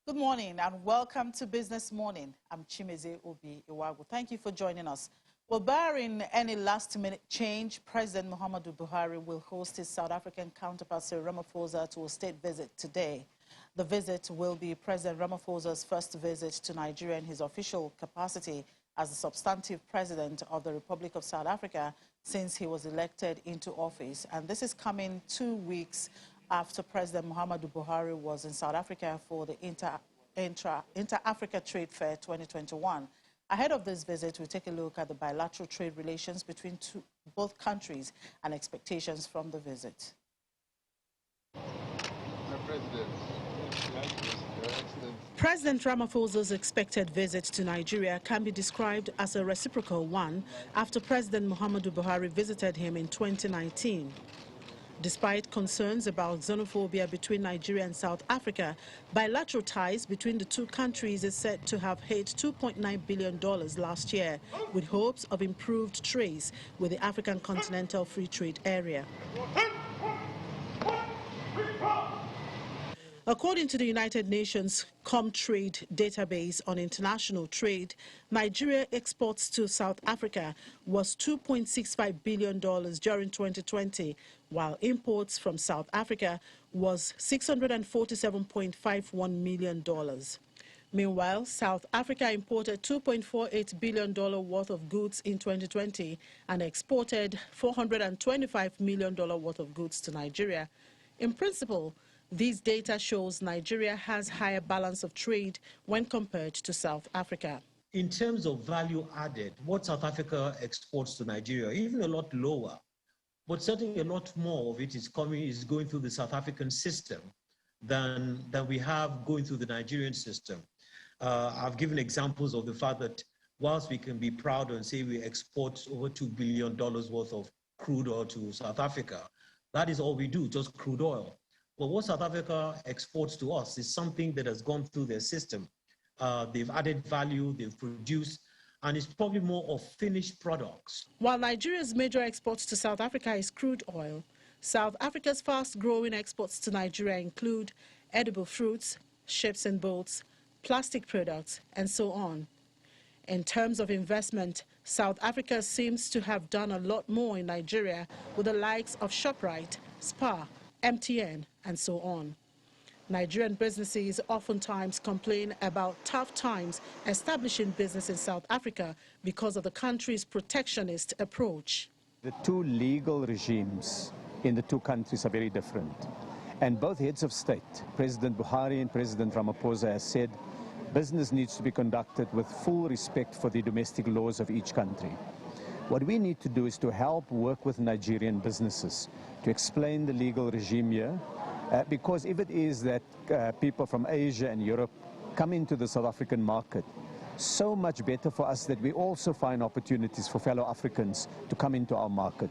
Good morning and welcome to Business Morning. I'm Chimeze Obi Iwagu. Thank you for joining us. Well, barring any last-minute change, President Muhammadu Buhari will host his South African counterpart Cyril Ramaphosa to a state visit today. The visit will be President Ramaphosa's first visit to Nigeria in his official capacity as the substantive president of the Republic of South Africa since he was elected into office. And this is coming 2 weeks after President Muhammadu Buhari was in South Africa for the Inter-Africa Trade Fair 2021. Ahead of this visit, we'll take a look at the bilateral trade relations between both countries and expectations from the visit. President Ramaphosa's expected visit to Nigeria can be described as a reciprocal one after President Muhammadu Buhari visited him in 2019. Despite concerns about xenophobia between Nigeria and South Africa, bilateral ties between the two countries is said to have hit $2.9 billion last year, with hopes of improved trade with the African Continental Free Trade Area. According to the United Nations Comtrade database on international trade, Nigeria exports to South Africa was $2.65 billion during 2020, while imports from South Africa was $647.51 million. Meanwhile, South Africa imported $2.48 billion worth of goods in 2020 and exported $425 million worth of goods to Nigeria. In principle, these data shows Nigeria has higher balance of trade when compared to South Africa. In terms of value added, what South Africa exports to Nigeria, even a lot lower, but certainly a lot more of it is going through the South African system than we have going through the Nigerian system. I've given examples of the fact that whilst we can be proud and say we export over $2 billion worth of crude oil to South Africa, that is all we do, just crude oil. But what South Africa exports to us is something that has gone through their system. They've added value, they've produced, and it's probably more of finished products. While Nigeria's major exports to South Africa is crude oil, South Africa's fast-growing exports to Nigeria include edible fruits, ships and boats, plastic products, and so on. In terms of investment, South Africa seems to have done a lot more in Nigeria with the likes of ShopRite, Spar, MTN, and so on. Nigerian businesses oftentimes complain about tough times establishing business in South Africa because of the country's protectionist approach. The two legal regimes in the two countries are very different. And both heads of state, President Buhari and President Ramaphosa, have said business needs to be conducted with full respect for the domestic laws of each country. What we need to do is to help work with Nigerian businesses to explain the legal regime here, because if it is that people from Asia and Europe come into the South African market, so much better for us that we also find opportunities for fellow Africans to come into our market.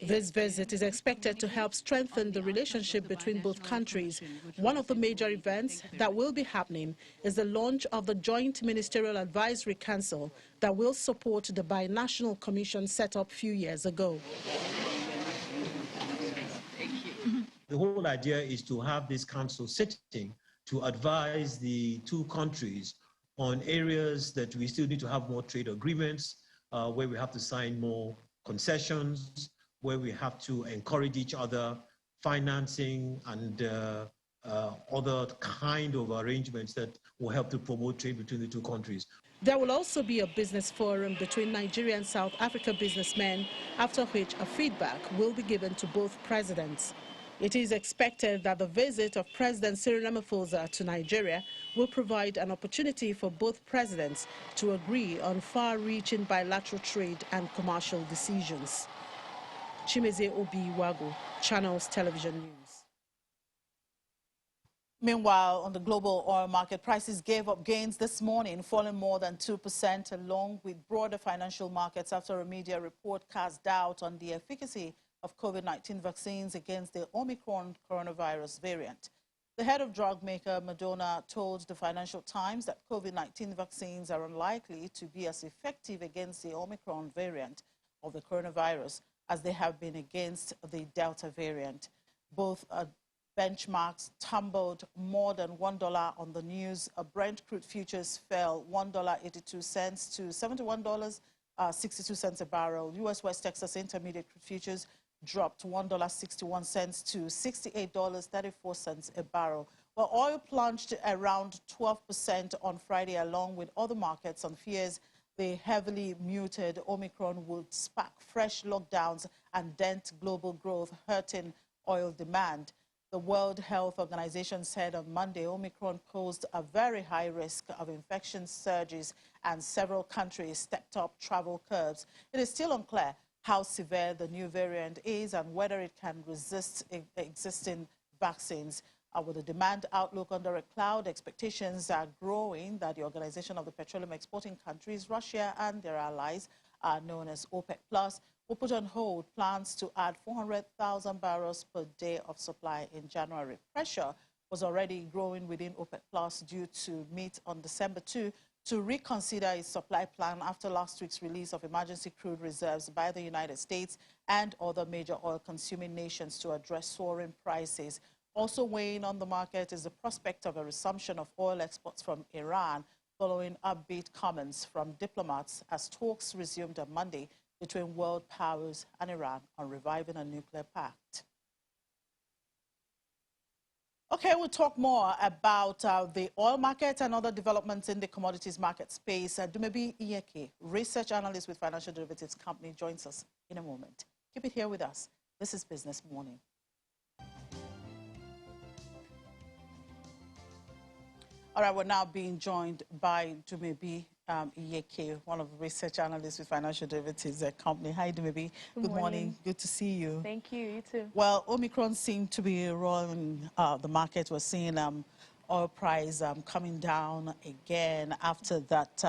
This visit is expected to help strengthen the relationship between both countries. One of the major events that will be happening is the launch of the Joint Ministerial Advisory Council that will support the binational commission set up a few years ago. The whole idea is to have this council sitting to advise the two countries on areas that we still need to have more trade agreements, where we have to sign more concessions, where we have to encourage each other, financing and other kind of arrangements that will help to promote trade between the two countries. There will also be a business forum between Nigeria and South Africa businessmen, after which a feedback will be given to both presidents. It is expected that the visit of President Cyril Ramaphosa to Nigeria will provide an opportunity for both presidents to agree on far-reaching bilateral trade and commercial decisions. Chimeze Obi Iwagu, Channels Television News. Meanwhile, on the global oil market, prices gave up gains this morning, falling more than 2%, along with broader financial markets after a media report cast doubt on the efficacy of COVID-19 vaccines against the Omicron coronavirus variant. The head of drug maker Moderna told the Financial Times that COVID-19 vaccines are unlikely to be as effective against the Omicron variant of the coronavirus as they have been against the Delta variant. Both benchmarks tumbled more than $1 on the news. Brent crude futures fell $1.82 to $71.62 a barrel. U.S. West Texas Intermediate crude futures dropped $1.61 to $68.34 a barrel. Well, oil plunged around 12% on Friday, along with other markets on fears the heavily muted Omicron would spark fresh lockdowns and dent global growth, hurting oil demand. The World Health Organization said on Monday Omicron posed a very high risk of infection surges, and several countries stepped up travel curbs. It is still unclear how severe the new variant is and whether it can resist existing vaccines. With the demand outlook under a cloud, expectations are growing that the Organization of the Petroleum Exporting Countries, Russia and their allies, known as OPEC+, will put on hold plans to add 400,000 barrels per day of supply in January. Pressure was already growing within OPEC+ due to meet on December 2 to reconsider its supply plan after last week's release of emergency crude reserves by the United States and other major oil-consuming nations to address soaring prices. Also weighing on the market is the prospect of a resumption of oil exports from Iran following upbeat comments from diplomats as talks resumed on Monday between world powers and Iran on reviving a nuclear pact. Okay, we'll talk more about the oil market and other developments in the commodities market space. Dumebi Iyeke, research analyst with financial derivatives company, joins us in a moment. Keep it here with us. This is Business Morning. All right, we're now being joined by Dumebi Iyeke, one of the research analysts with financial derivatives company. Hi, Dumebi. Good morning. Good to see you. Thank you. You too. Well, Omicron seemed to be rolling the market. We're seeing oil price coming down again after that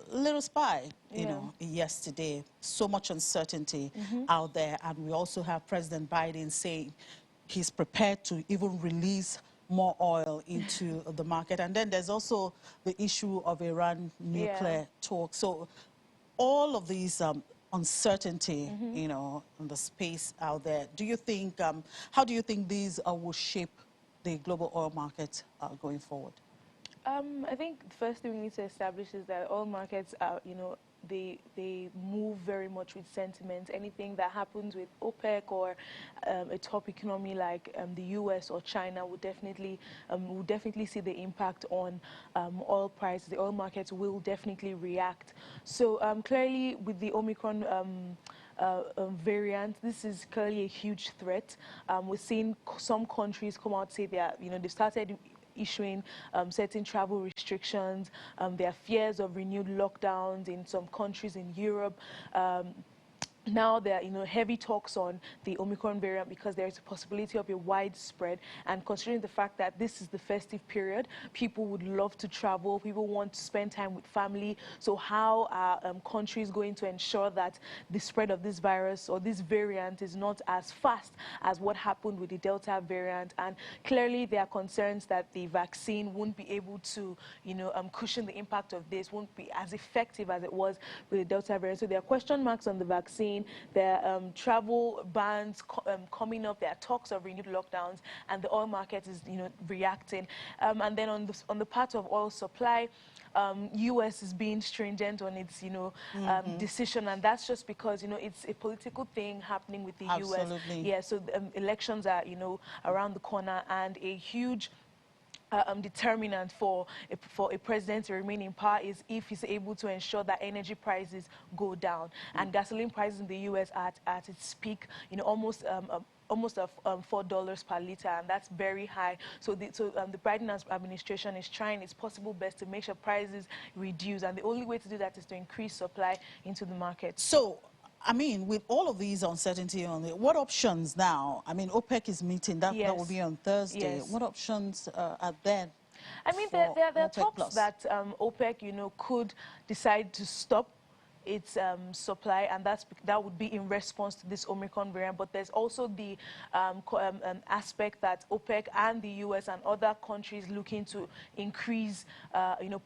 little spike, you know, yesterday. So much uncertainty out there. And we also have President Biden saying he's prepared to even release more oil into the market. And then there's also the issue of Iran nuclear talk. So all of these uncertainty, you know, in the space out there, do you think, how do you think these will shape the global oil market going forward? I think the first thing we need to establish is that oil markets are, you know, they move very much with sentiment. Anything that happens with OPEC or a top economy like the US or China would definitely see the impact on oil prices. The oil markets will definitely react. So clearly with the Omicron variant, this is clearly a huge threat. We're seeing some countries come out and say they've started issuing certain travel restrictions. There are fears of renewed lockdowns in some countries in Europe. Now there are heavy talks on the Omicron variant because there is a possibility of a widespread, and considering the fact that this is the festive period, people would love to travel, people want to spend time with family. So how are countries going to ensure that the spread of this virus or this variant is not as fast as what happened with the Delta variant? And clearly there are concerns that the vaccine won't be able to cushion the impact of this, won't be as effective as it was with the Delta variant. So there are question marks on the vaccine. There are travel bans coming up. There are talks of renewed lockdowns, and the oil market is reacting. And then on the part of oil supply, U.S. is being stringent on its decision, and that's just because it's a political thing happening with the U.S. Yeah, so elections are around the corner, and a huge determinant for a president to remain in power is if he's able to ensure that energy prices go down. And gasoline prices in the U.S. are at its peak, almost $4 per liter, and that's very high. So the Biden administration is trying its possible best to make sure prices reduce, and the only way to do that is to increase supply into the market. So, I mean, with all of these uncertainty on it, what options now? I mean, OPEC is meeting, that will be on Thursday. Yes. What options are there? I mean, there are talks that OPEC, could decide to stop its supply, and that would be in response to this Omicron variant. But there's also the aspect that OPEC and the US and other countries looking to increase,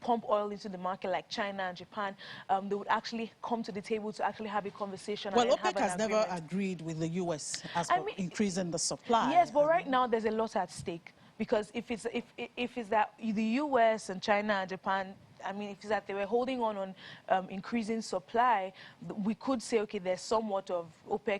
pump oil into the market, like China and Japan, they would actually come to the table to actually have a conversation. Well, and OPEC has never agreed with the US as for increasing the supply. Yes, but right now there's a lot at stake. Because if it's that the US and China and Japan, I mean, if it's that they were holding on increasing supply, we could say, okay, there's somewhat of OPEC,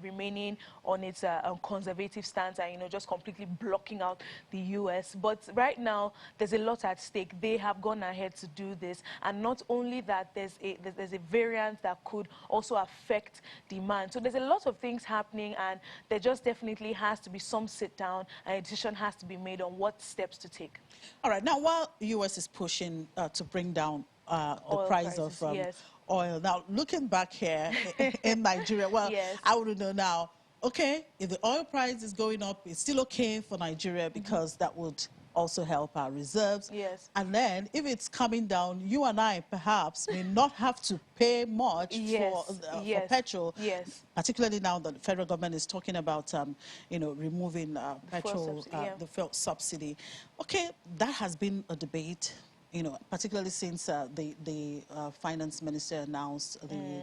remaining on its conservative stance and, just completely blocking out the US. But right now, there's a lot at stake. They have gone ahead to do this. And not only that, there's a variant that could also affect demand. So there's a lot of things happening, and there just definitely has to be some sit down, and a decision has to be made on what steps to take. All right. Now, while US is pushing to bring down the price of oil, now looking back here in Nigeria, well, yes. I want to know now, okay, if the oil price is going up, it's still okay for Nigeria because that would also help our reserves. Yes. And then if it's coming down, you and I perhaps may not have to pay much for petrol. Yes. Particularly now that the federal government is talking about, removing petrol, the fuel subsidy. Okay, that has been a debate. Particularly since the finance minister announced the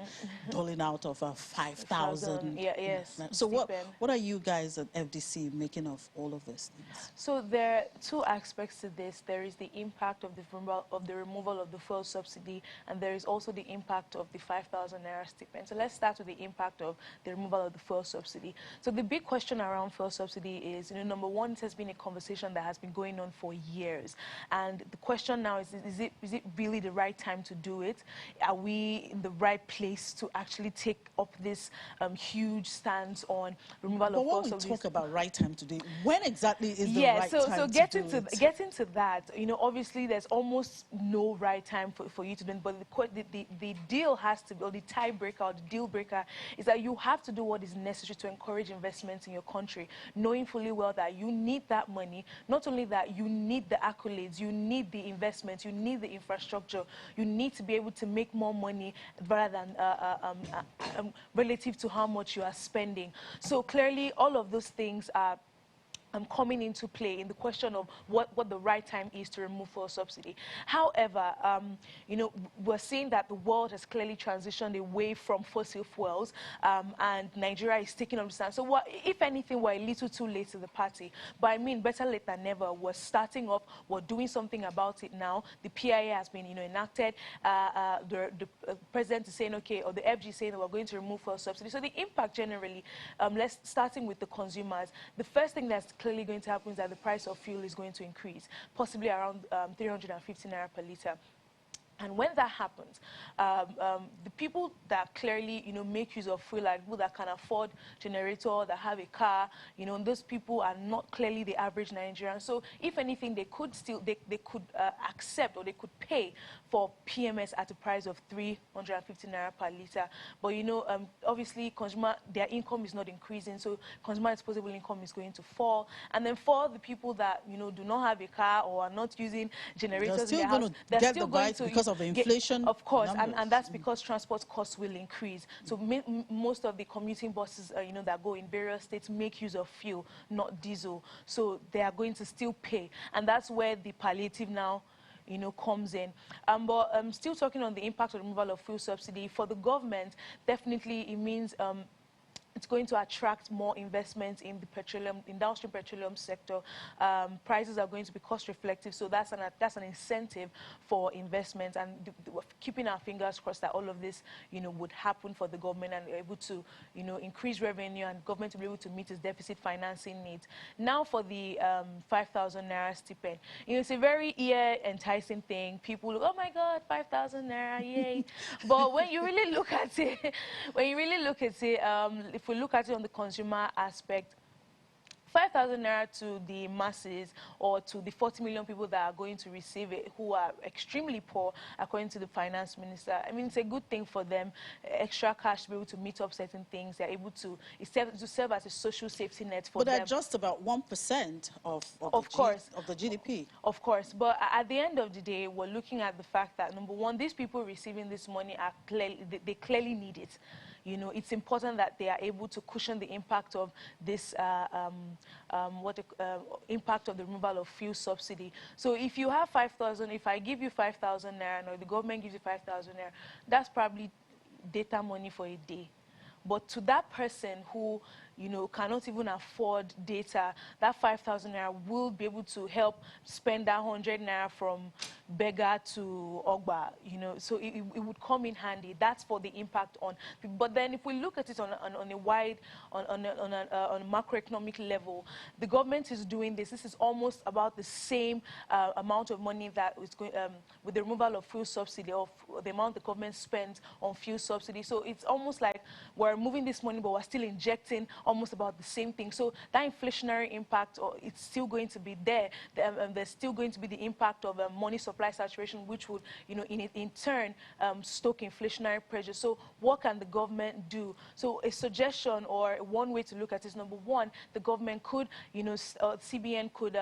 doling out of 5,000. Yes. So what are you guys at FDC making of all of these things? So there are two aspects to this. There is the impact of the removal of the fuel subsidy, and there is also the impact of the 5,000 naira stipend. So let's start with the impact of the removal of the fuel subsidy. So the big question around fuel subsidy is, number one, it has been a conversation that has been going on for years, and the question now is it really the right time to do it? Are we in the right place to actually take up this huge stance on removal of fuel subsidy? But when we talk about right time to do it, when exactly is the right time to do it? So getting to that, obviously there's almost no right time for you to do it, but the deal has to be, or the tiebreaker or the deal breaker is that you have to do what is necessary to encourage investments in your country, knowing fully well that you need that money. Not only that, you need the accolades, you need the investment, you need the infrastructure, you need to be able to make more money rather than relative to how much you are spending. So clearly all of those things are coming into play in the question of what the right time is to remove fuel subsidy. However, we're seeing that the world has clearly transitioned away from fossil fuels, and Nigeria is taking up the stand. So if anything, we're a little too late to the party. But I mean, better late than never. We're starting off, we're doing something about it now. The PIA has been, enacted. The president is saying, okay, or the FG is saying that we're going to remove fuel subsidy. So the impact generally, starting with the consumers, the first thing that's clearly going to happen is that the price of fuel is going to increase, possibly around 350 naira per litre. And when that happens, the people that clearly, make use of fuel, like people that can afford generator, that have a car, those people are not clearly the average Nigerian. So if anything, they could accept, or they could pay for PMS at a price of 350 naira per litre. But, obviously, their income is not increasing, so consumer disposable income is going to fall. And then for the people that, do not have a car or are not using generators in their house, they're still going to because of the inflation. Of course, and that's because transport costs will increase. So most of the commuting buses, that go in various states make use of fuel, not diesel. So they are going to still pay. And that's where the palliative now comes in. But still talking on the impact of the removal of fuel subsidy, for the government, definitely it means it's going to attract more investments in the downstream petroleum sector. Prices are going to be cost reflective, so that's an incentive for investment, and we're keeping our fingers crossed that all of this, would happen for the government and able to, increase revenue, and government to be able to meet its deficit financing needs. Now for the 5,000 naira stipend, it's a very ear-enticing thing. People look, oh my God, 5,000 naira, yay! But when you really look at it, if we look at it on the consumer aspect, 5,000 naira to the masses, or to the 40 million people that are going to receive it, who are extremely poor, according to the finance minister. I mean, it's a good thing for them, extra cash to be able to meet up certain things. They're able to serve as a social safety net for them. But they're just about 1% of the GDP. Of course, but at the end of the day, we're looking at the fact that, number one, these people receiving this money are they clearly need it. You know, it's important that they are able to cushion the impact of this impact of the removal of fuel subsidy. So if you have 5,000, if I give you 5,000 naira, or the government gives you 5,000 naira, that's probably data money for a day. But to that person who, you know, cannot even afford data, that 5,000 naira will be able to help spend that 100 naira from beggar to Ogba, you know, so it would come in handy. That's for the impact on people. But then if we look at it on a wide, on a macroeconomic level, the government is doing this. This is almost about the same amount of money that is going, with the removal of fuel subsidy, of the amount the government spends on fuel subsidy. So it's almost like we're moving this money, but we're still injecting almost about the same thing. So that inflationary impact, it's still going to be there. There's still going to be the impact of money supply saturation, which would, you know, in turn stoke inflationary pressure. So what can the government do? So a suggestion, or one way to look at it is, number one, the government could, you know, CBN could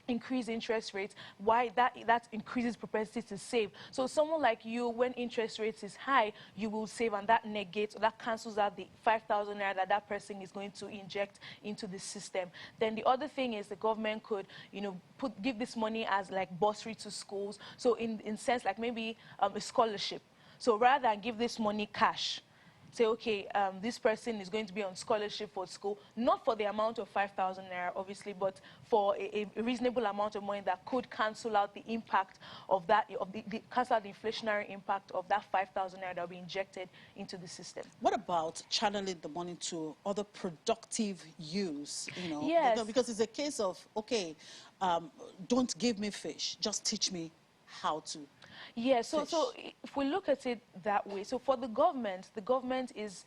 increase interest rates. Why? That increases propensity to save. So someone like you, when interest rates is high, you will save, and that negates, or that cancels out the 5,000 naira that person is going to inject into the system. Then the other thing is the government could, you know, give this money as like bursary to schools. So in sense, like maybe a scholarship. So rather than give this money cash, say, okay, this person is going to be on scholarship for school, not for the amount of 5,000 naira, obviously, but for a reasonable amount of money that could cancel out the impact of that, cancel out the inflationary impact of that 5,000 naira that will be injected into the system. What about channeling the money to other productive use? You know, yes, because it's a case of, okay, don't give me fish, just teach me how to. Yeah, so if we look at it that way, so for the government is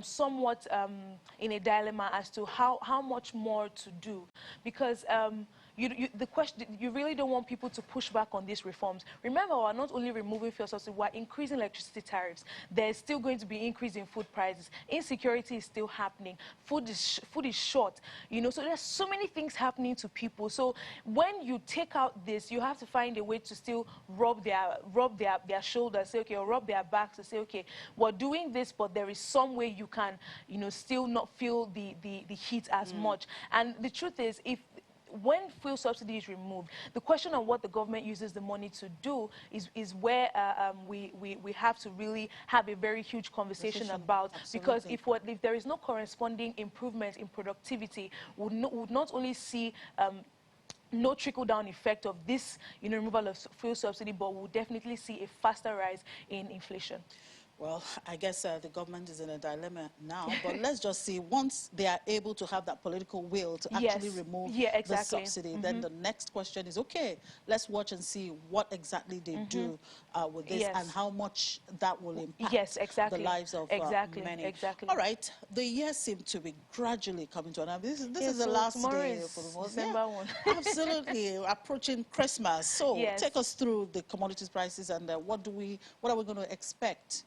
somewhat in a dilemma as to how much more to do, because the question, you really don't want people to push back on these reforms. Remember, we're not only removing fuel subsidy, we're increasing electricity tariffs. There's still going to be increase in food prices. Insecurity is still happening. Food is short. You know, so there's so many things happening to people. So when you take out this, you have to find a way to still rub their shoulders, say, okay, or rub their backs to say, okay, we're doing this, but there is some way you can, you know, still not feel the heat as much. And the truth is, when fuel subsidy is removed, the question of what the government uses the money to do is where we have to really have a very huge conversation about. Because if there is no corresponding improvement in productivity, we would not only see no trickle-down effect of this, you know, removal of fuel subsidy, but we'll definitely see a faster rise in inflation. Well, I guess the government is in a dilemma now, but let's just see, once they are able to have that political will to actually remove the subsidy, then the next question is, okay, let's watch and see what exactly they do with this and how much that will impact the lives of many. All right, the year seems to be gradually coming to an end. This is the last day for the month. December 1. Absolutely, approaching Christmas. So take us through the commodities prices and what are we going to expect?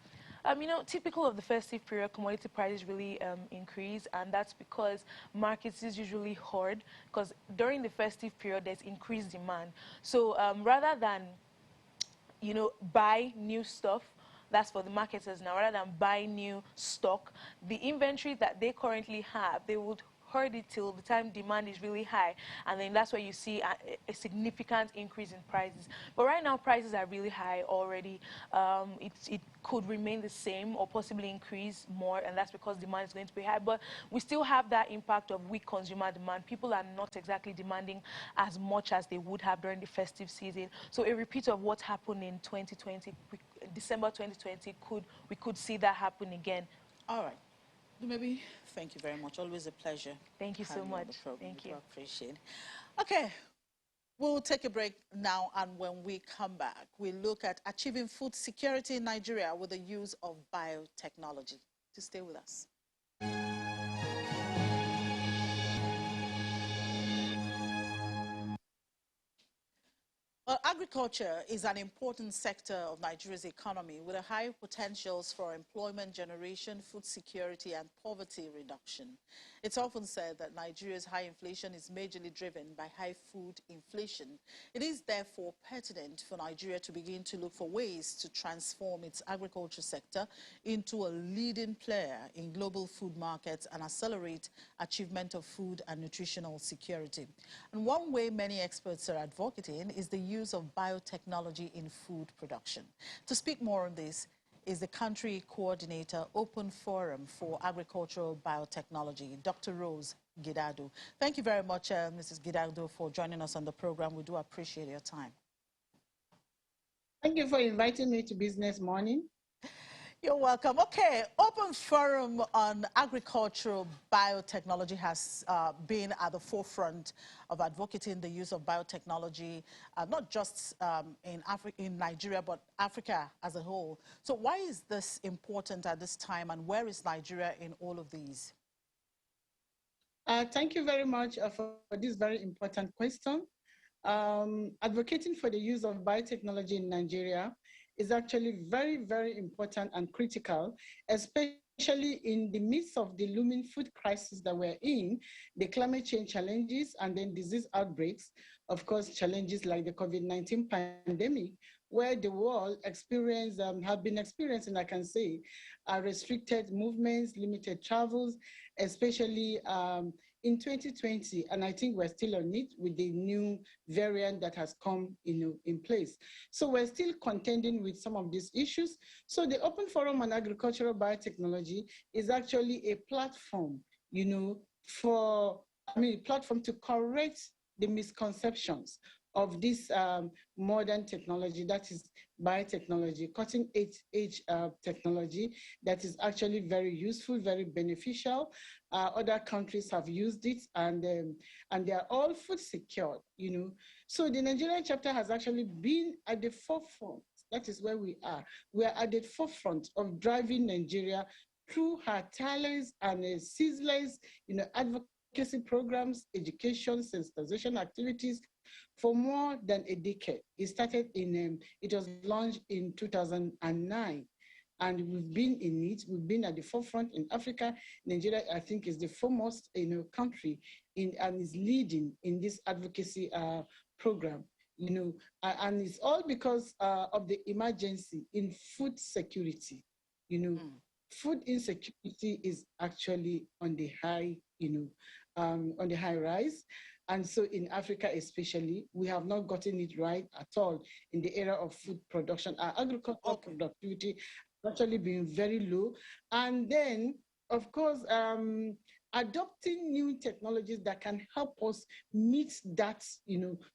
You know, typical of the festive period, commodity prices really increase, and that's because markets is usually hoard, because during the festive period, there's increased demand. So rather than, you know, buy new stuff, that's for the marketers now, rather than buy new stock, the inventory that they currently have, they would hoard it till the time demand is really high, and then that's where you see a significant increase in prices. But right now, prices are really high already. It could remain the same or possibly increase more, and that's because demand is going to be high. But we still have that impact of weak consumer demand. People are not exactly demanding as much as they would have during the festive season. So a repeat of what happened in 2020, December 2020, we could see that happen again. All right. Maybe, thank you very much. Always a pleasure. Thank you so much. Thank you. I appreciate it. Okay, we'll take a break now, and when we come back, we look at achieving food security in Nigeria with the use of biotechnology. To stay with us. Well, agriculture is an important sector of Nigeria's economy with a high potentials for employment generation, food security, and poverty reduction. It's often said that Nigeria's high inflation is majorly driven by high food inflation. It is therefore pertinent for Nigeria to begin to look for ways to transform its agriculture sector into a leading player in global food markets and accelerate achievement of food and nutritional security. And one way many experts are advocating is the use of biotechnology in food production. To speak more on this is the country coordinator, Open Forum for Agricultural Biotechnology, Dr. Rose Gidado. Thank you very much, Mrs. Gidado, for joining us on the program. We do appreciate your time. Thank you for inviting me to Business Morning. You're welcome. Okay, Open Forum on Agricultural Biotechnology has been at the forefront of advocating the use of biotechnology, not just in Nigeria, but Africa as a whole. So why is this important at this time, and where is Nigeria in all of these? Thank you very much for this very important question. Advocating for the use of biotechnology in Nigeria is actually very, very important and critical, especially in the midst of the looming food crisis that we're in, the climate change challenges, and then disease outbreaks, of course, challenges like the COVID-19 pandemic, where the world have been experiencing, I can say, restricted movements, limited travels, especially in 2020, and I think we're still on it with the new variant that has come in place. So we're still contending with some of these issues. So the Open Forum on Agricultural Biotechnology is actually a platform, platform to correct the misconceptions of this modern technology, that is biotechnology, cutting-edge technology that is actually very useful, very beneficial. Other countries have used it, and they are all food secured, So the Nigerian chapter has actually been at the forefront. That is where we are. We are at the forefront of driving Nigeria through her talents and ceaseless, advocacy programs, education, sensitization activities, for more than a decade. It started it was launched in 2009, and we've been in it. We've been at the forefront in Africa. Nigeria, I think, is the foremost country and is leading in this advocacy program. And it's all because of the emergency in food security. Food insecurity is actually on the high, on the high rise. And so in Africa especially, we have not gotten it right at all in the area of food production. Our agricultural productivity has actually been very low. And then, of course, adopting new technologies that can help us meet that,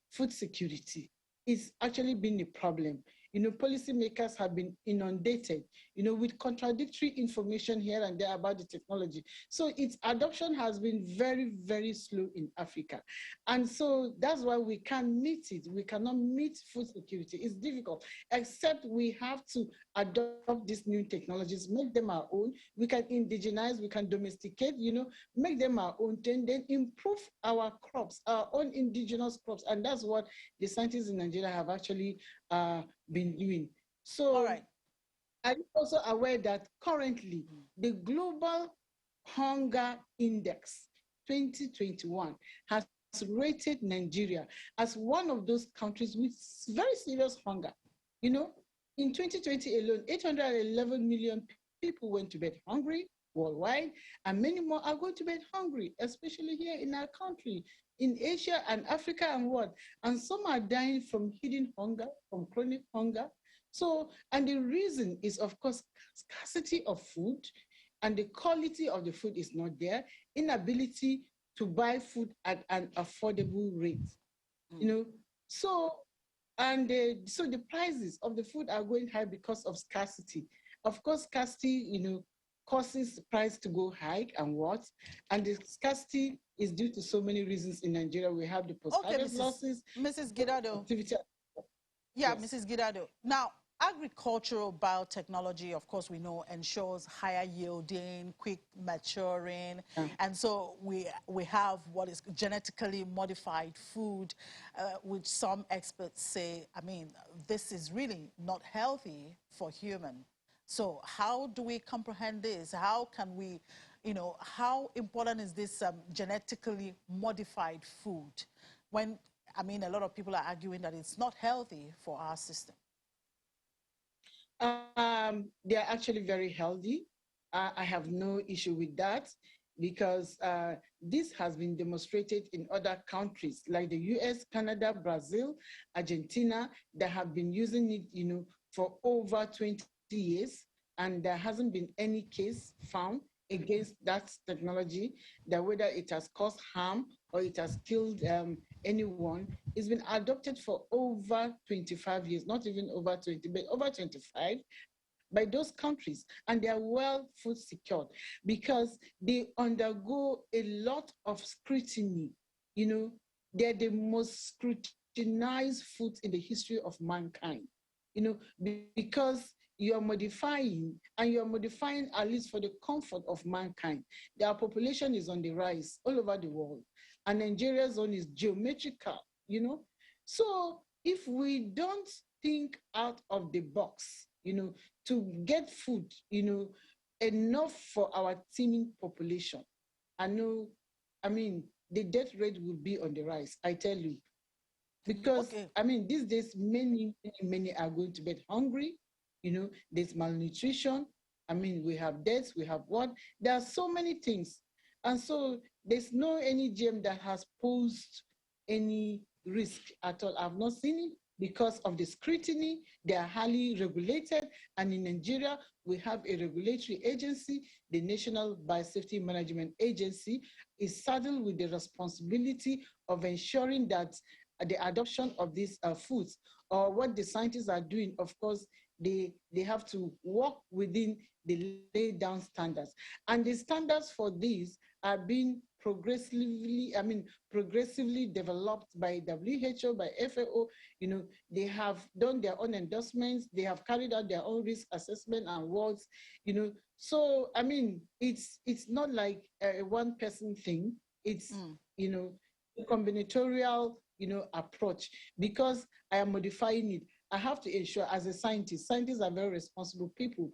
food security is actually been a problem. Policymakers have been inundated, with contradictory information here and there about the technology. So its adoption has been very, very slow in Africa. And so that's why we can't meet it. We cannot meet food security. It's difficult, except we have to adopt these new technologies, make them our own. We can indigenize, we can domesticate, make them our own, then improve our crops, our own indigenous crops. And that's what the scientists in Nigeria have actually been doing. So all right. Are you also aware that currently the Global Hunger Index 2021 has rated Nigeria as one of those countries with very serious hunger? In 2020 alone, 811 million people went to bed hungry worldwide, and many more are going to bed hungry, especially here in our country, in Asia and Africa and what? And some are dying from hidden hunger, from chronic hunger. So, and the reason is, of course, scarcity of food, and the quality of the food is not there, inability to buy food at an affordable rate, So, so the prices of the food are going high because of scarcity. Of course, scarcity, causes the price to go high and what? And the scarcity is due to so many reasons in Nigeria. We have the post-harvest losses. Mrs. Gidado. Activity. Yeah, yes. Mrs. Gidado. Now, agricultural biotechnology, of course, we know ensures higher yielding, quick maturing, and so we have what is genetically modified food, which some experts say, I mean, this is really not healthy for human. So how do we comprehend this? How can we, how important is this genetically modified food when, I mean, a lot of people are arguing that it's not healthy for our system? They are actually very healthy. I have no issue with that because this has been demonstrated in other countries like the US, Canada, Brazil, Argentina, that have been using it, for over 20 years, and there hasn't been any case found against that technology, that whether it has caused harm or it has killed anyone. It's been adopted for over 25 years, not even over 20, but over 25 by those countries, and they are well food secured because they undergo a lot of scrutiny. They're the most scrutinized foods in the history of mankind, because you're modifying, and you're modifying at least for the comfort of mankind. Their population is on the rise all over the world, and Nigeria's own is geometrical, So if we don't think out of the box, to get food, enough for our teeming population, the death rate will be on the rise, I tell you. Because, these days, many are going to bed hungry. There's malnutrition. We have deaths, we have what? There are so many things. And so there's no any GM that has posed any risk at all. I've not seen it because of the scrutiny. They are highly regulated. And in Nigeria, we have a regulatory agency, the National Biosafety Management Agency, is saddled with the responsibility of ensuring that the adoption of these foods, or what the scientists are doing, of course, they have to work within the laid down standards. And the standards for these are being progressively developed by WHO, by FAO. They have done their own endorsements, they have carried out their own risk assessment and awards, So, it's not like a one person thing. It's, a combinatorial, approach. Because I am modifying it, I have to ensure, as a scientist, scientists are very responsible people.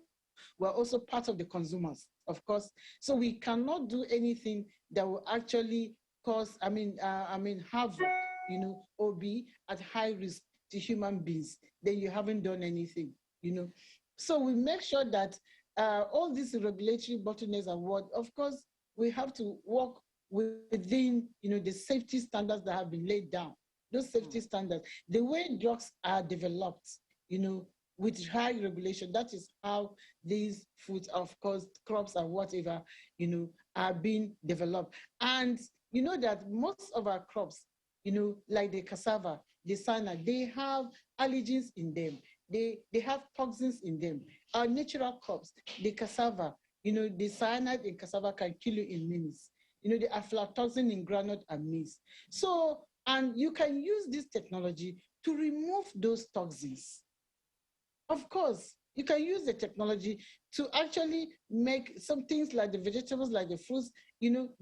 We're also part of the consumers, of course. So we cannot do anything that will actually cause, havoc, or be at high risk to human beings. Then you haven't done anything, So we make sure that all these regulatory bottlenecks and what, of course, we have to work within, the safety standards that have been laid down. Those safety standards, the way drugs are developed, with high regulation, that is how these foods, of course, crops and whatever, are being developed. And you know that most of our crops, like the cassava, the sana, they have allergens in them. They have toxins in them. Our natural crops, the cassava, the cyanide in cassava can kill you in minutes. The aflatoxin in groundnut and maize. So, and you can use this technology to remove those toxins. Of course, you can use the technology to actually make some things like the vegetables, like the fruits,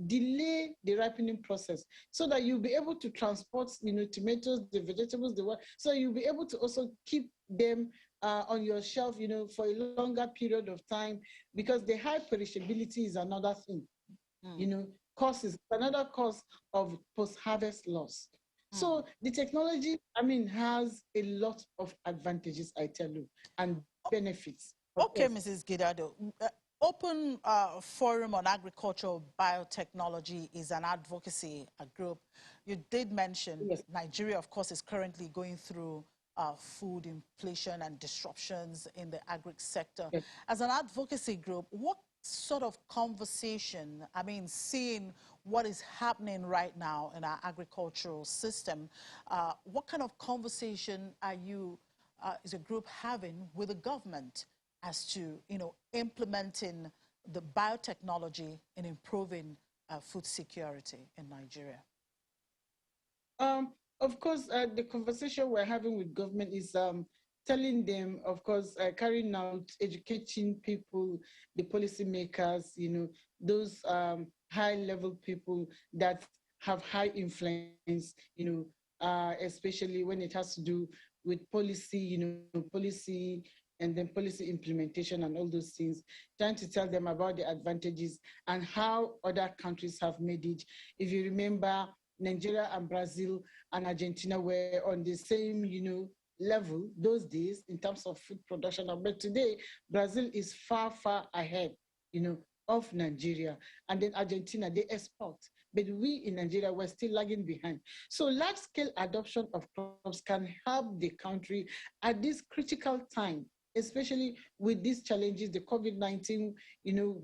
delay the ripening process so that you'll be able to transport, tomatoes, the vegetables, so you'll be able to also keep them on your shelf, for a longer period of time, because the high perishability is another thing, causes another cause of post-harvest loss. So the technology, has a lot of advantages, I tell you, and benefits. Okay, Mrs. Gidado. Open Forum on Agricultural Biotechnology is an advocacy group. You did mention Nigeria, of course, is currently going through food inflation and disruptions in the agric sector. Yes. As an advocacy group, what sort of conversation, seeing what is happening right now in our agricultural system, what kind of conversation are you, is a group having with the government as to, implementing the biotechnology in improving food security in Nigeria? Of course, the conversation we're having with government is telling them, of course, carrying out, educating people, the policymakers, those high-level people that have high influence, especially when it has to do with policy, policy and then policy implementation and all those things, trying to tell them about the advantages and how other countries have made it. If you remember, Nigeria and Brazil and Argentina were on the same, level those days in terms of food production. But today, Brazil is far, far ahead, of Nigeria. And then Argentina, they export. But we in Nigeria, we're still lagging behind. So large-scale adoption of crops can help the country at this critical time, especially with these challenges, the COVID-19,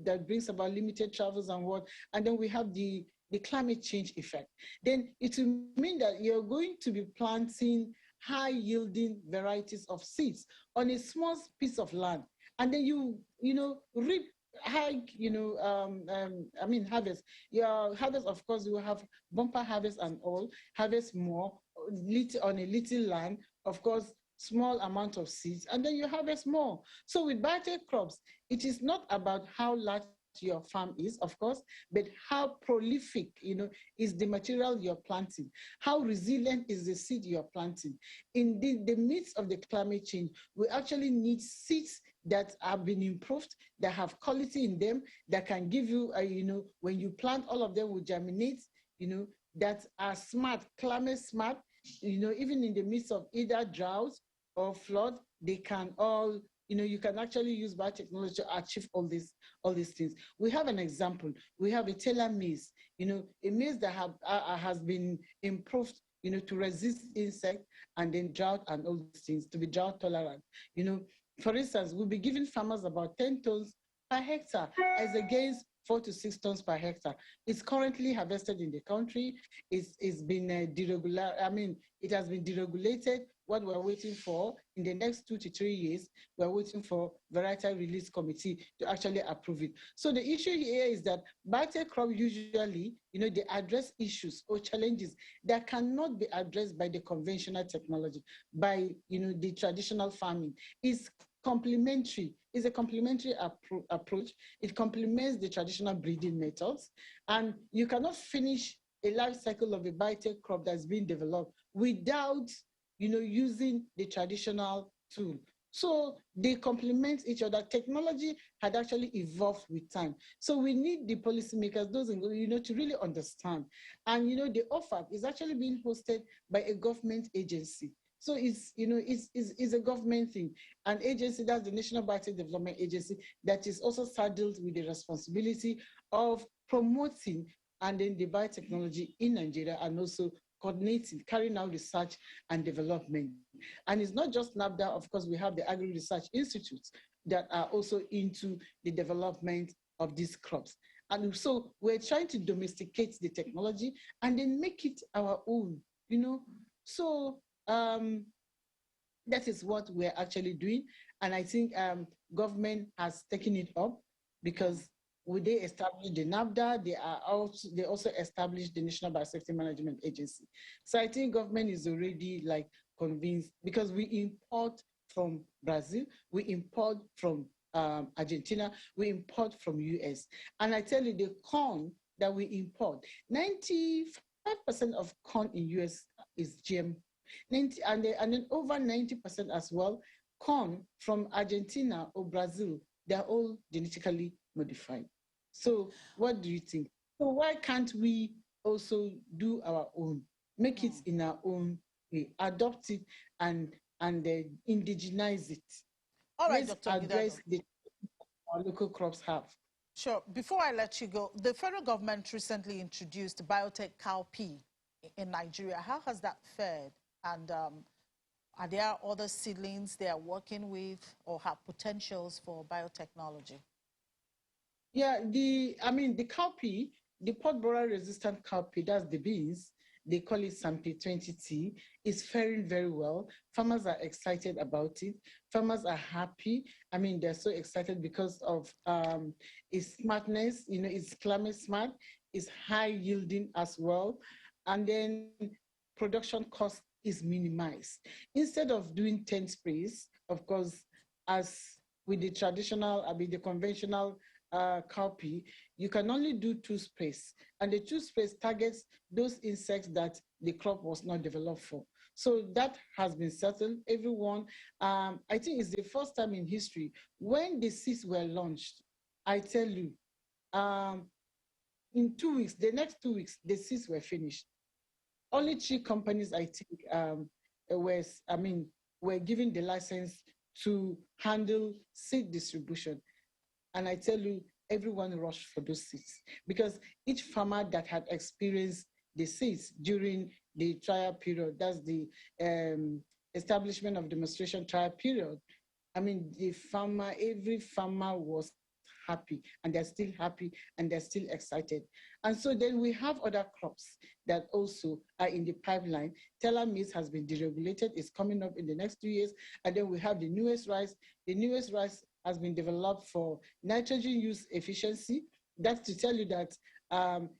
that brings about limited travels and what, and then we have the climate change effect. Then it will mean that you're going to be planting high-yielding varieties of seeds on a small piece of land, and then you reap high, harvest. Your harvest, of course, you will have bumper harvest and all, harvest more on a little land, of course, small amount of seeds, and then you harvest more. So with biotech crops, it is not about how large your farm is, of course, but how prolific, is the material you're planting, how resilient is the seed you're planting. In the midst of the climate change, we actually need seeds that have been improved, that have quality in them, that can give you, when you plant, all of them will germinate, that are smart, climate smart, even in the midst of either drought or flood, they can all, you can actually use biotechnology to achieve all these things. We have an example. We have a tailor maize, a maize that has been improved, to resist insect and then drought and all these things, to be drought tolerant. For instance, we'll be giving farmers about 10 tons per hectare as against 4 to 6 tons per hectare. It's currently harvested in the country. It's been it has been deregulated. What we're waiting for in the next 2 to 3 years, we're waiting for Varietal Release Committee to actually approve it. So the issue here is that biotech crop usually, they address issues or challenges that cannot be addressed by the conventional technology, by, the traditional farming. It's complementary. It's a complementary approach. It complements the traditional breeding methods. And you cannot finish a life cycle of a biotech crop that's been developed without using the traditional tool. So they complement each other. Technology had actually evolved with time. So we need the policymakers, those, to really understand. And, the OFAC is actually being hosted by a government agency. So it's a government thing. An agency, that's the National Biotech Development Agency, that is also saddled with the responsibility of promoting and then the biotechnology in Nigeria, and also coordinating, carrying out research and development. And it's not just NABDA, of course, we have the Agric Research Institutes that are also into the development of these crops. And so we're trying to domesticate the technology and then make it our own, So that is what we're actually doing. And I think government has taken it up, because when they established the NABDA, they also established the National Biosafety Management Agency. So I think government is already convinced, because we import from Brazil, we import from Argentina, we import from US. And I tell you, the corn that we import, 95% of corn in US is GM. And then over 90% as well, corn from Argentina or Brazil, they're all genetically modified. So what do you think? So why can't we also do our own, make it in our own way, adopt it and indigenize it? All right, Let's Dr. address the our local crops have. Sure. Before I let you go, the federal government recently introduced biotech cowpea in Nigeria. How has that fared? And are there other seedlings they are working with or have potentials for biotechnology? Yeah, the cowpea, the pod borer resistant cowpea, that's the beans, they call it Sampi 20T, is faring very well. Farmers are excited about it. Farmers are happy. They're so excited because of its smartness, it's climate smart, it's high yielding as well. And then production costs is minimized. Instead of doing 10 sprays, of course, as with the traditional, the conventional cowpea, you can only do 2 sprays. And the 2 sprays targets those insects that the crop was not developed for. So that has been settled. Everyone, I think it's the first time in history when the seeds were launched, I tell you, in 2 weeks, the next 2 weeks, the seeds were finished. Only 3 companies, I think, were given the license to handle seed distribution. And I tell you, everyone rushed for those seeds because each farmer that had experienced the seeds during the trial period, that's the establishment of demonstration trial period, every farmer was happy, and they're still happy, and they're still excited. And so then we have other crops that also are in the pipeline. Teller maize has been deregulated, it's coming up in the next 2 years. And then we have the newest rice. The newest rice has been developed for nitrogen use efficiency. That's to tell you that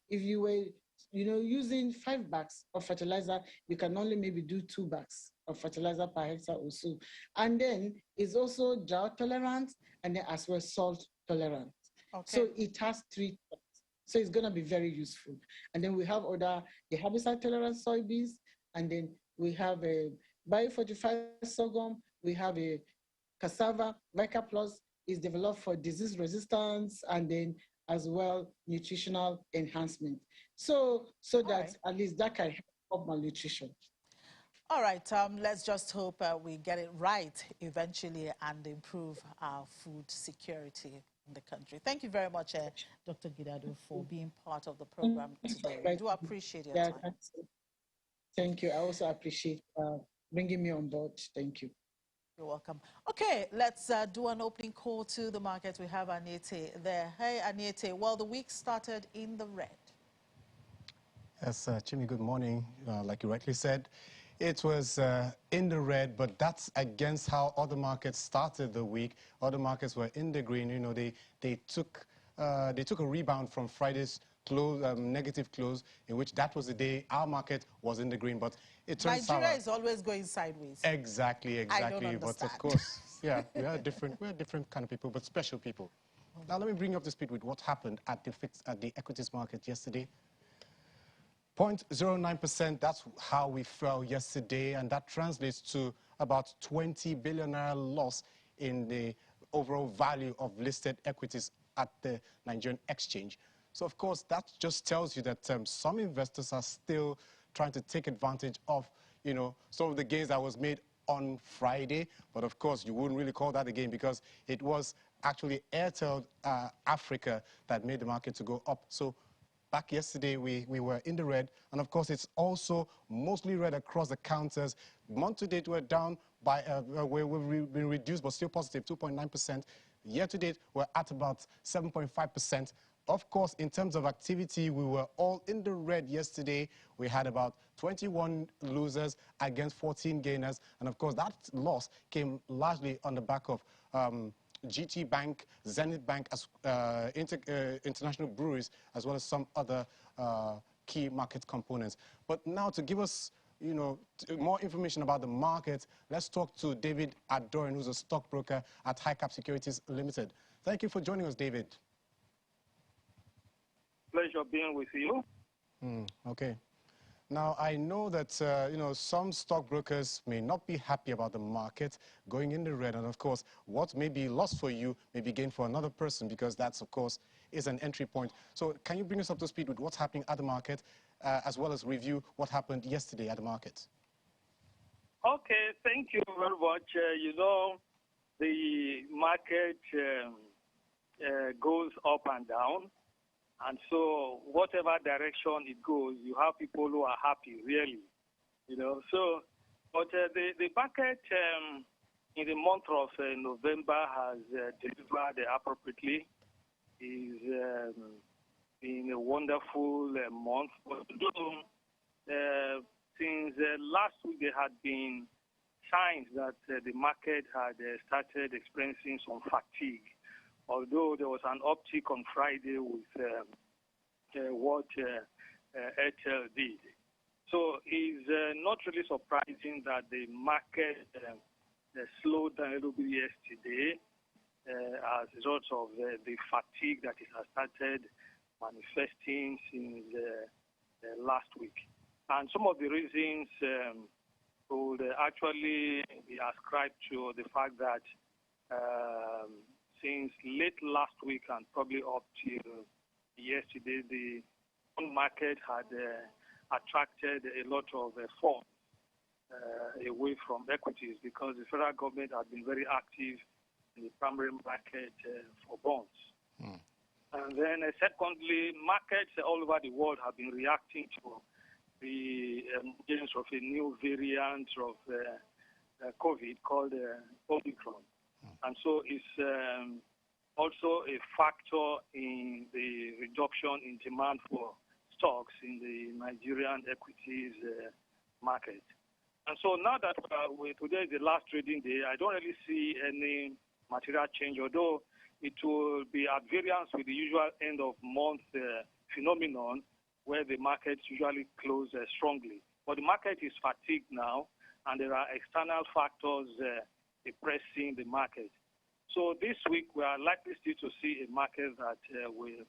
if you were using 5 bags of fertilizer, you can only maybe do 2 bags of fertilizer per hectare or so. And then it's also drought tolerant, and then as well salt tolerant. Okay. So it has 3 types. So it's going to be very useful. And then we have the herbicide tolerant soybeans, and then we have a biofortified sorghum, we have a cassava. Vica Plus is developed for disease resistance, and then as well nutritional enhancement. So that at least that can help malnutrition. All right, let's just hope we get it right eventually and improve our food security in the country. Thank you very much, Dr. Gidado, for being part of the program today. We do appreciate your time. Thank you. I also appreciate bringing me on board. Thank you. You're welcome. Okay, let's do an opening call to the market. We have Aniete there. Hey, Aniete. Well, the week started in the red. Yes, Chimi, good morning. Like you rightly said, it was in the red, but that's against how other markets started the week. Other markets were in the green. You know, they took a rebound from Friday's close, negative close, in which that was the day our market was in the green. But it turns out Nigeria is always going sideways. Exactly. I don't understand. But of course, yeah, we are different kind of people, but special people. Now let me bring you up to speed with what happened at the equities market yesterday. 0.09%, that's how we fell yesterday, and that translates to about 20 billion naira loss in the overall value of listed equities at the Nigerian exchange. So, of course, that just tells you that some investors are still trying to take advantage of, some of the gains that was made on Friday. But, of course, you wouldn't really call that a gain because it was actually Airtel Africa that made the market to go up. So, back yesterday, we were in the red, and of course, it's also mostly red across the counters. Month to date, we're down by, we've been reduced, but still positive, 2.9%. Year to date, we're at about 7.5%. Of course, in terms of activity, we were all in the red yesterday. We had about 21 losers against 14 gainers, and of course, that loss came largely on the back of GT Bank, Zenith Bank, as international breweries, as well as some other key market components. But now to give us, more information about the market, let's talk to David Adorin, who's a stockbroker at Highcap Securities Limited. Thank you for joining us, David. Pleasure being with you. Okay. Now, I know that, some stockbrokers may not be happy about the market going in the red. And, of course, what may be lost for you may be gained for another person because that's, of course, is an entry point. So can you bring us up to speed with what's happening at the market, as well as review what happened yesterday at the market? Okay, thank you very much. The market goes up and down. And so whatever direction it goes, you have people who are happy, really. So, but the market in the month of November has delivered appropriately. It's been a wonderful month. But since last week, there had been signs that the market had started experiencing some fatigue. Although there was an uptick on Friday with what Airtel did. So it's not really surprising that the market slowed down a little bit yesterday as a result of the fatigue that has started manifesting since last week. And some of the reasons would actually be ascribed to the fact that since late last week and probably up till yesterday, the bond market had attracted a lot of funds away from equities because the federal government has been very active in the primary market for bonds. And then secondly, markets all over the world have been reacting to the emergence of a new variant of COVID called Omicron. And so it's also a factor in the reduction in demand for stocks in the Nigerian equities market. And so now that today is the last trading day, I don't really see any material change, although it will be at variance with the usual end of month phenomenon where the markets usually close strongly. But the market is fatigued now, and there are external factors depressing the market. So this week, we are likely still to see a market that will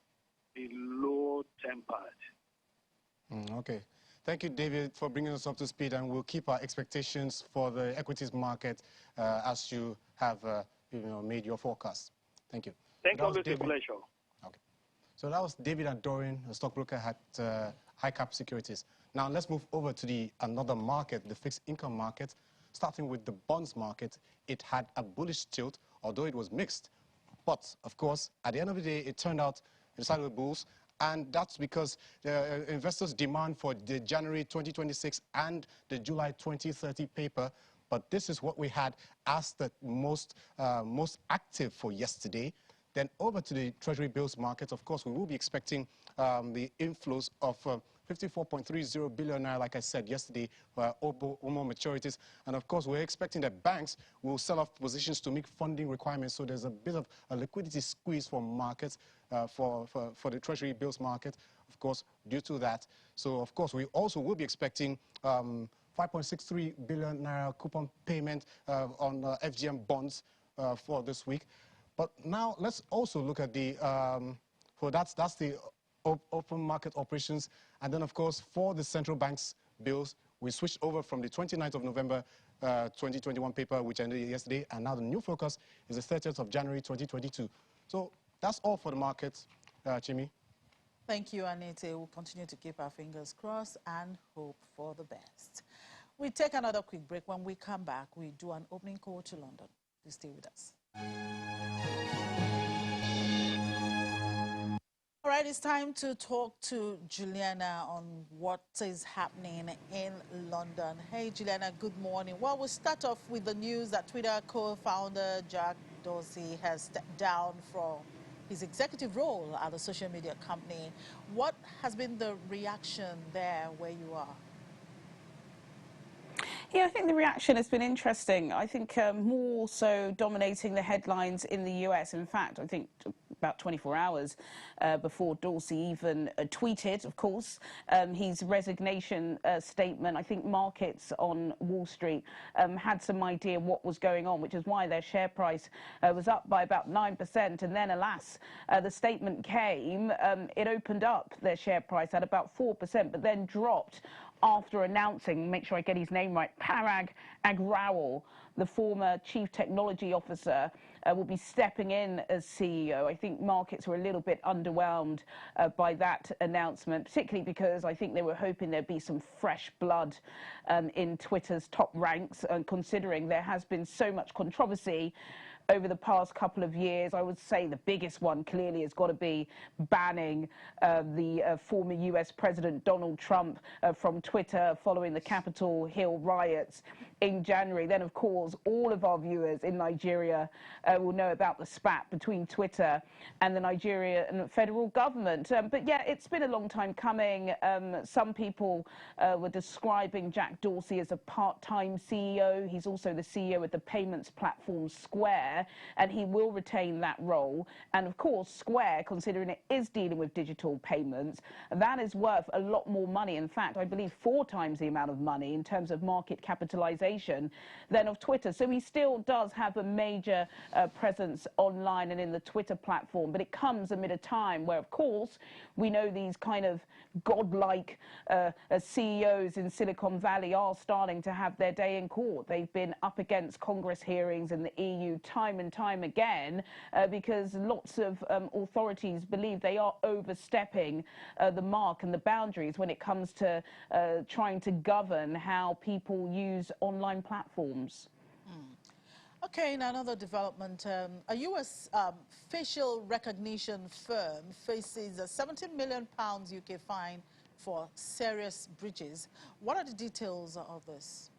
be low-tempered. Okay. Thank you, David, for bringing us up to speed, and we'll keep our expectations for the equities market as you have made your forecast. Thank you. Thank you. Always a pleasure. Okay. So that was David Adorin, a stockbroker at High-Cap Securities. Now let's move over to another market, the fixed income market. Starting with the bonds market, it had a bullish tilt, although it was mixed. But, of course, at the end of the day, it turned out it sided with bulls. And that's because the investors' demand for the January 2026 and the July 2030 paper. But this is what we had as the most active for yesterday. Then over to the Treasury bills market, of course, we will be expecting the inflows of 54.30 billion naira, like I said yesterday, for OMO maturities. And of course, we're expecting that banks will sell off positions to meet funding requirements. So there's a bit of a liquidity squeeze for markets, for the Treasury bills market, of course, due to that. So, of course, we also will be expecting 5.63 billion naira coupon payment on FGM bonds for this week. But now let's also look at the, that's the open market operations. And then, of course, for the central bank's bills, we switched over from the 29th of November 2021 paper, which ended yesterday. And now the new focus is the 30th of January 2022. So that's all for the markets, Chimi. Thank you, Anita. We'll continue to keep our fingers crossed and hope for the best. We take another quick break. When we come back, we do an opening call to London. Please stay with us. All right, it's time to talk to Juliana on what is happening in London. Hey, Juliana, good morning. Well, we'll start off with the news that Twitter co-founder Jack Dorsey has stepped down from his executive role at the social media company. What has been the reaction there where you are? Yeah, I think the reaction has been interesting. I think more so dominating the headlines in the US. In fact, I think about 24 hours before Dorsey even tweeted, of course, his resignation statement. I think markets on Wall Street had some idea what was going on, which is why their share price was up by about 9%. And then, alas, the statement came. It opened up their share price at about 4%, but then dropped after announcing, make sure I get his name right, Parag Agrawal, the former chief technology officer, will be stepping in as CEO. I think markets were a little bit underwhelmed by that announcement, particularly because I think they were hoping there'd be some fresh blood in Twitter's top ranks, and considering there has been so much controversy over the past couple of years. I would say the biggest one clearly has got to be banning the former US President Donald Trump from Twitter following the Capitol Hill riots in January. Then, of course, all of our viewers in Nigeria will know about the spat between Twitter and the Nigerian federal government. But yeah, it's been a long time coming. Some people were describing Jack Dorsey as a part-time CEO. He's also the CEO of the payments platform Square. there, and he will retain that role. And of course, Square, considering it is dealing with digital payments, that is worth a lot more money. In fact, I believe 4 times the amount of money in terms of market capitalization than of Twitter. So he still does have a major presence online and in the Twitter platform, but it comes amid a time where, of course, we know these kind of godlike CEOs in Silicon Valley are starting to have their day in court. They've been up against Congress hearings in the EU time and time again because lots of authorities believe they are overstepping the mark and the boundaries when it comes to trying to govern how people use online platforms. Okay, in another development, a U.S. facial recognition firm faces a £17 million UK fine for serious breaches. What are the details of this?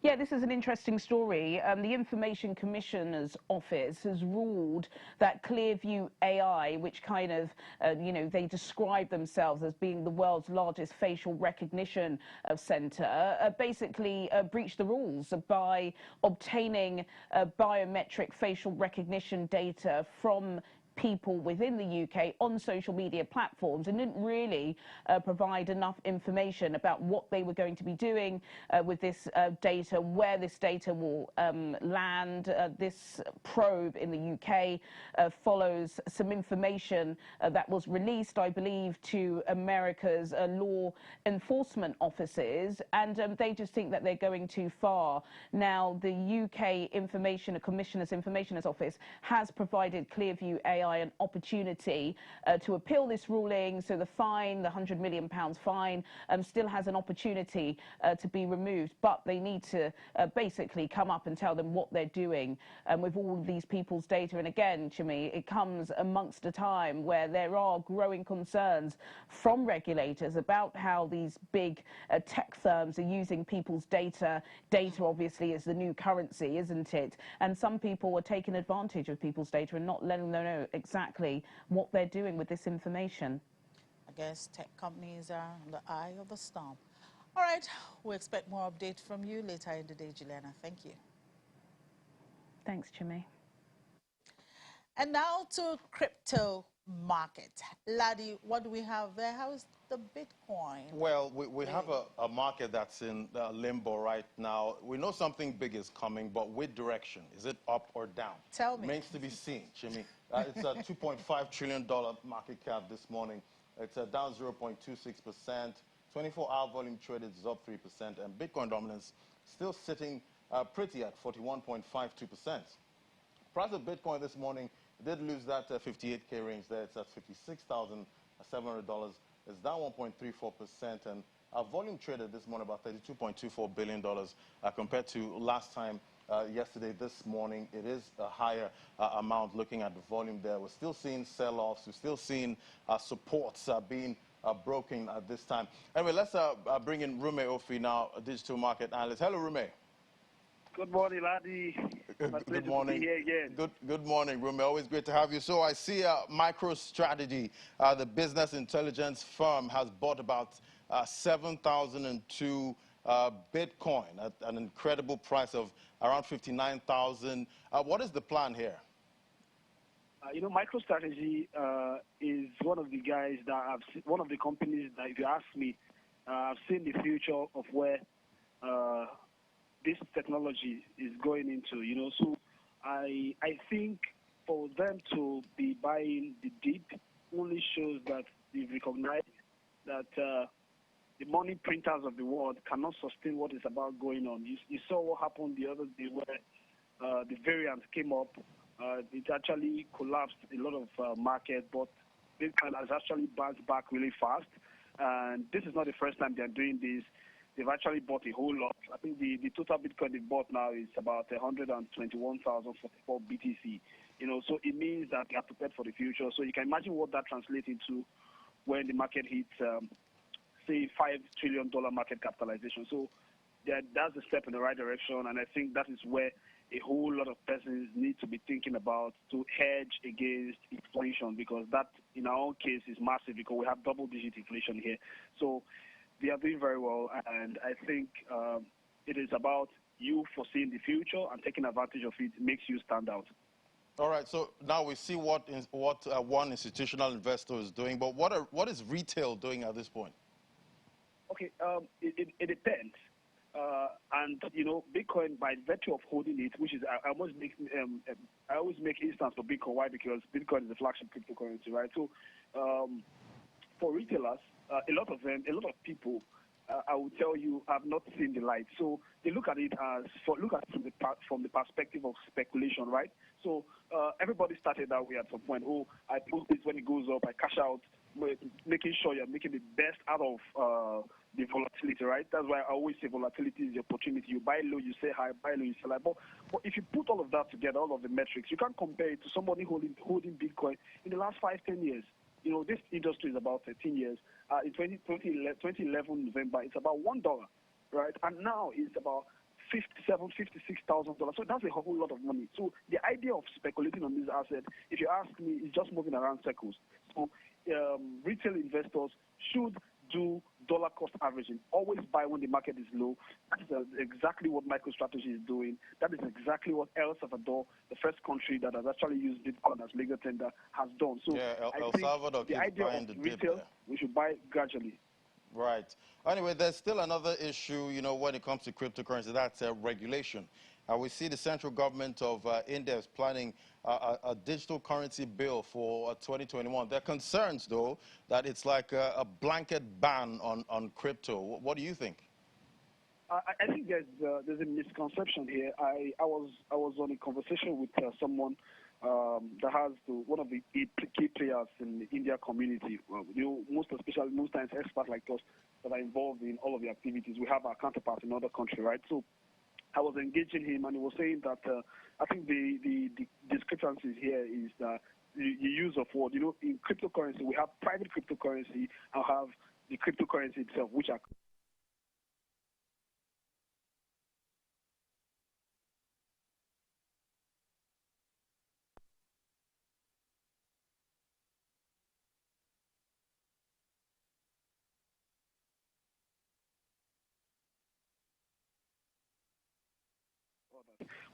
Yeah, this is an interesting story. The Information Commissioner's Office has ruled that Clearview AI, which kind of, they describe themselves as being the world's largest facial recognition centre, basically breached the rules by obtaining biometric facial recognition data from people within the UK on social media platforms and didn't really provide enough information about what they were going to be doing with this data, where this data will land. This probe in the UK follows some information that was released, I believe, to America's law enforcement offices, and they just think that they're going too far. Now, the UK Commissioner's Office has provided Clearview AI an opportunity to appeal this ruling, so the fine, the £100 million fine, still has an opportunity to be removed, but they need to basically come up and tell them what they're doing with all of these people's data. And again, Chimi, it comes amongst a time where there are growing concerns from regulators about how these big tech firms are using people's data. Data obviously is the new currency, isn't it? And some people are taking advantage of people's data and not letting them know exactly what they're doing with this information. I guess tech companies are in the eye of the storm. All right, we expect more updates from you later in the day, Juliana. Thank you. Thanks, Chimi. And now to crypto market. Ladi, what do we have there? How is the Bitcoin? Well, we have a market that's in limbo right now. We know something big is coming, but with direction. Is it up or down? Tell me. Remains to be seen, Jimmy. It's a $2.5 trillion market cap this morning. It's down 0.26%. 24-hour volume traded is up 3%. And Bitcoin dominance still sitting pretty at 41.52%. Price of Bitcoin this morning did lose that 58K range there. It's at $56,700. It's down 1.34%. And our volume traded this morning about $32.24 billion compared to last time. Yesterday, this morning, it is a higher amount looking at the volume there. We're still seeing sell-offs. We're still seeing supports being broken at this time. Anyway, let's bring in Rume Ofi now, a digital market analyst. Hello, Rume. Good morning, Ladi. Good morning. To be here again. Good morning, Rume. Always great to have you. So I see MicroStrategy, the business intelligence firm, has bought about 7,002 Bitcoin at an incredible price of around 59,000. What is the plan here? MicroStrategy is one of the guys that I've seen, one of the companies that, if you ask me, I've seen the future of where this technology is going into. So I think for them to be buying the dip only shows that they've recognized that the money printers of the world cannot sustain what is about going on. You saw what happened the other day where the variant came up. It actually collapsed a lot of market, but Bitcoin has actually bounced back really fast. And this is not the first time they're doing this. They've actually bought a whole lot. I think the total Bitcoin they've bought now is about 121,044 BTC. So it means that they are prepared for the future. So you can imagine what that translates into when the market hits, say, $5 trillion market capitalization. So that's a step in the right direction, and I think that is where a whole lot of persons need to be thinking about to hedge against inflation, because that, in our own case, is massive because we have double-digit inflation here. So they are doing very well, and I think it is about you foreseeing the future and taking advantage of it makes you stand out. All right, so now we see what one institutional investor is doing, but what is retail doing at this point? Okay, it depends. And you know, Bitcoin, by virtue of holding it, which is I always make instance for Bitcoin. Why? Because Bitcoin is the flagship cryptocurrency, right? So for retailers, a lot of people, I will tell you, have not seen the light. So they look at it from the perspective of speculation, right? So everybody started that way at some point. Oh, I put this when it goes up, I cash out, making sure you're making the best out of the volatility, right? That's why I always say volatility is the opportunity. You buy low, you say high, buy low, you sell high. But if you put all of that together, all of the metrics, you can't compare it to somebody holding Bitcoin in the last 5-10 years. You know, this industry is about 13 years. In 2011 November, it's about $1, right? And now it's about $56,000. So that's a whole lot of money. So the idea of speculating on this asset, if you ask me, is just moving around circles. So retail investors should do dollar cost averaging. Always buy when the market is low. That's exactly what MicroStrategy is doing. That is exactly what El Salvador, the first country that has actually used Bitcoin as legal tender, has done. So yeah, El Salvador the idea of retail, we should buy gradually. Right. Anyway, there's still another issue, you know, when it comes to cryptocurrency, that's regulation. We see the central government of India is planning a digital currency bill for 2021. There are concerns, though, that it's like a blanket ban on crypto. What do you think? I think there's a misconception here. I was on a conversation with someone that has one of the key players in the India community. You know, most times experts like us that are involved in all of the activities. We have our counterparts in other countries, right? So I was engaging him, and he was saying that I think the discrepancies here is that the use of word. You know, in cryptocurrency, we have private cryptocurrency and have the cryptocurrency itself, which are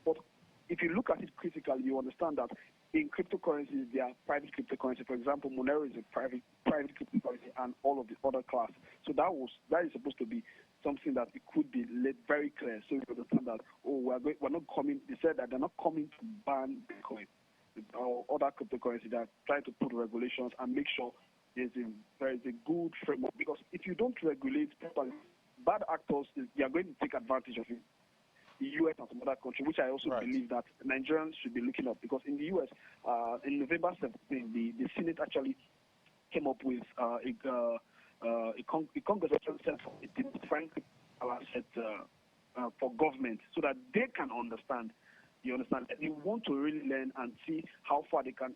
but if you look at it critically, you understand that in cryptocurrencies, there are private cryptocurrency. For example, Monero is a private cryptocurrency, and all of the other class. So that is supposed to be something that it could be laid very clear. So you understand that we're not coming. They said that they're not coming to ban Bitcoin or other cryptocurrency. They're trying to put regulations and make sure there is a good framework. Because if you don't regulate properly, bad actors they are going to take advantage of it. The U.S. and some other countries, which I also believe that Nigerians should be looking up, because in the U.S., in November 17, the Senate actually came up with a Congress actually set for a defined asset for government, so that they can understand. You understand? They want to really learn and see how far they can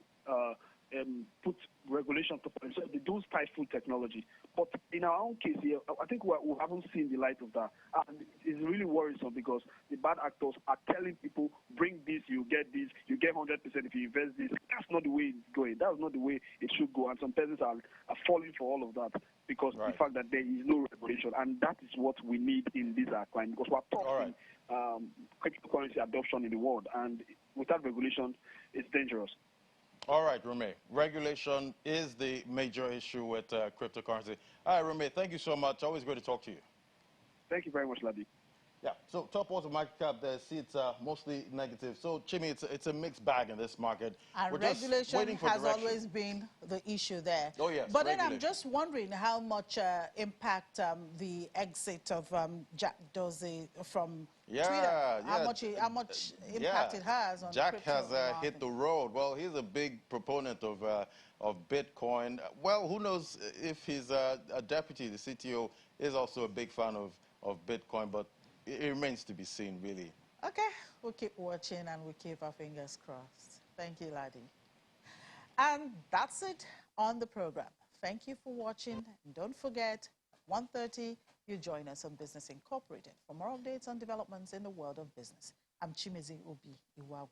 put regulation to so they don't stifle technology. But in our own case here, I think we haven't seen the light of that. And it's really worrisome because the bad actors are telling people, bring this, you get this, you get 100% if you invest this. That's not the way it's going. That's not the way it should go. And some persons are falling for all of that because the fact that there is no regulation. And that is what we need in this crime, because we're talking cryptocurrency adoption in the world. And without regulation, it's dangerous. All right, Remy. Regulation is the major issue with cryptocurrency. All right, Remy, thank you so much. Always great to talk to you. Thank you very much, Ladi. Yeah, so top of market cap, the seats are mostly negative. So, Chimmy, it's a mixed bag in this market. And We're regulation has always been the issue there. Oh, yes, but then I'm just wondering how much impact the exit of Jack Dorsey from Twitter, how much impact it has on Jack has market. hit the road. Well, he's a big proponent of Bitcoin. Well, who knows if his deputy, the CTO, is also a big fan of Bitcoin, but it remains to be seen, really. Okay, we'll keep watching and we'll keep our fingers crossed. Thank you, Ladi. And that's it on the program. Thank you for watching. And don't forget, at 1:30, you join us on Business Incorporated for more updates on developments in the world of business. I'm Chimeze Obi Iwagu.